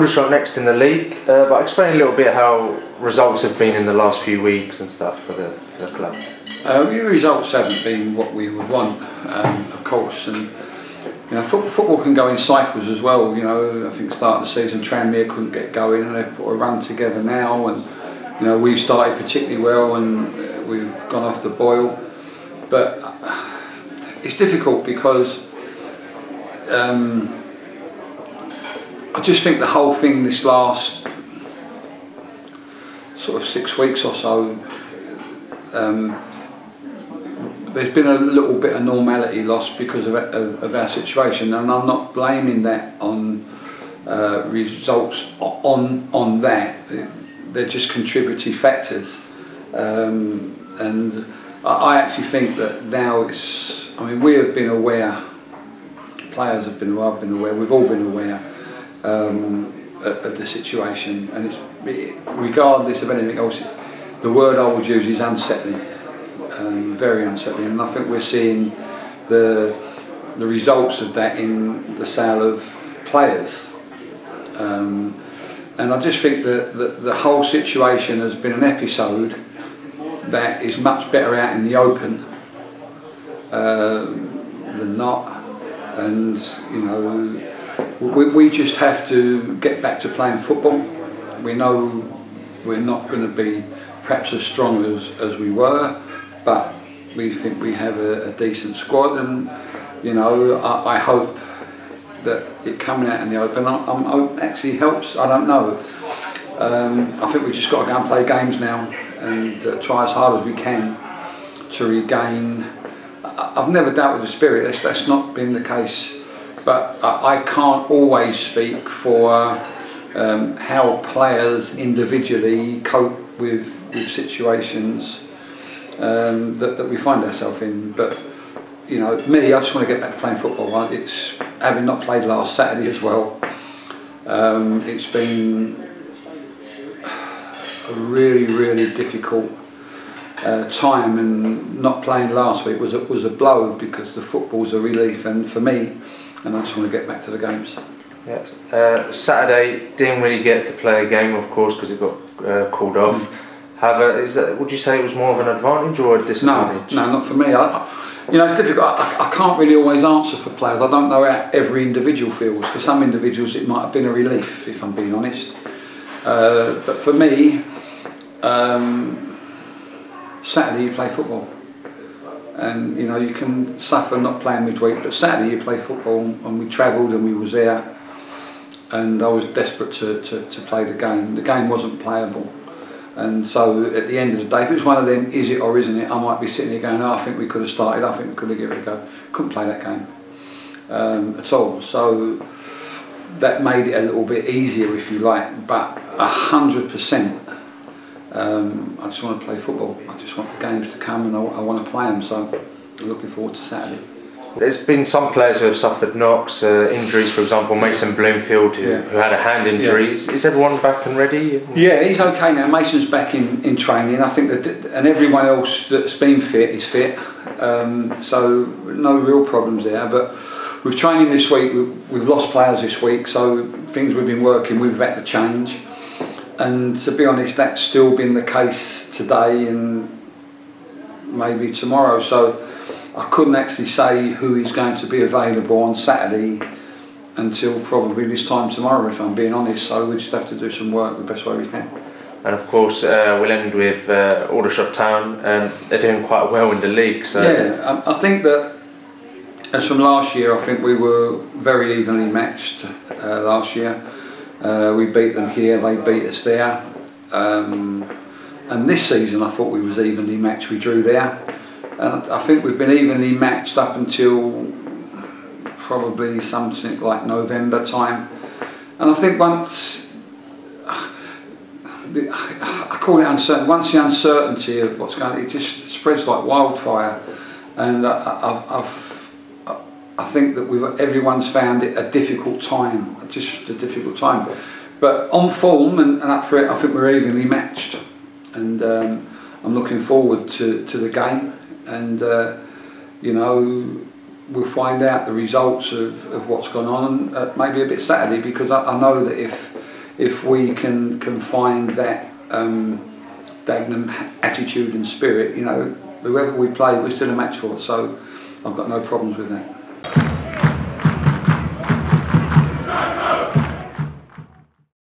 Aldershot next in the league, but explain a little bit how results have been in the last few weeks and stuff for the club. The results haven't been what we would want, of course, and you know, football can go in cycles as well. You know, I think start of the season Tranmere couldn't get going, and they've put a run together now, and you know, we've started particularly well, and we've gone off the boil, but it's difficult because I just think the whole thing this last sort of 6 weeks or so, there's been a little bit of normality lost because of our situation, and I'm not blaming that on results on that. They're just contributory factors, and I actually think that now it's, I mean, we have been aware, players have been aware, I've been aware, we've all been aware of the situation, and it's, regardless of anything else, the word I would use is unsettling, very unsettling, and I think we're seeing the results of that in the sale of players, and I just think that the whole situation has been an episode that is much better out in the open than not, and you know, we just have to get back to playing football. We know we're not going to be perhaps as strong as we were, but we think we have a decent squad, and you know, I hope that it coming out in the open actually helps. I don't know. I think we just got to go and play games now and try as hard as we can to regain. I've never doubted the spirit. That's not been the case. But I can't always speak for how players individually cope with situations that we find ourselves in. But you know, me, I just want to get back to playing football. Right? It's, having not played last Saturday as well, it's been a really difficult time, and not playing last week was a blow, because the football's a relief, and for me, and I just want to get back to the games. Yes. Saturday didn't really get to play a game, of course, because it got called off. However, would you say it was more of an advantage or a disadvantage? No, not for me. You know, it's difficult. I can't really always answer for players. I don't know how every individual feels. For some individuals, it might have been a relief, if I'm being honest. But for me, Saturday you play football. And you know, you can suffer not playing midweek, but Saturday you play football, and we travelled and we was there, and I was desperate to play the game. The game wasn't playable, and so at the end of the day, if it was one of them, is it or isn't it, I might be sitting here going, oh, I think we could have started, I think we could have given it a go. Couldn't play that game at all, so that made it a little bit easier, if you like, but 100%. I just want to play football. I just want the games to come, and I want to play them, so I'm looking forward to Saturday. There's been some players who have suffered knocks, injuries, for example Mason Bloomfield, who had a hand injury. Yeah. Is everyone back and ready? Yeah, he's okay now. Mason's back in training. I think that, and everyone else that's been fit is fit, so no real problems there. But with training this week, we've lost players this week, so things we've been working with have had to change. And to be honest, that's still been the case today and maybe tomorrow. So I couldn't actually say who is going to be available on Saturday until probably this time tomorrow, if I'm being honest. So we just have to do some work the best way we can. And of course, we'll end with Aldershot Town, and they're doing quite well in the league. So yeah, I think that as from last year, I think we were very evenly matched last year. We beat them here, they beat us there, and this season I thought we was evenly matched. We drew there, and I think we've been evenly matched up until probably something like November time, and I think once, I call it uncertain, once the uncertainty of what's going on, it just spreads like wildfire, and I think that everyone's found it a difficult time, just a difficult time. But on form and up for it, I think we're evenly matched. And I'm looking forward to the game. And, you know, we'll find out the results of what's gone on maybe a bit Saturday, because I know that if if we can find that Dagenham attitude and spirit, you know, whoever we play, we're still a match for. So I've got no problems with that.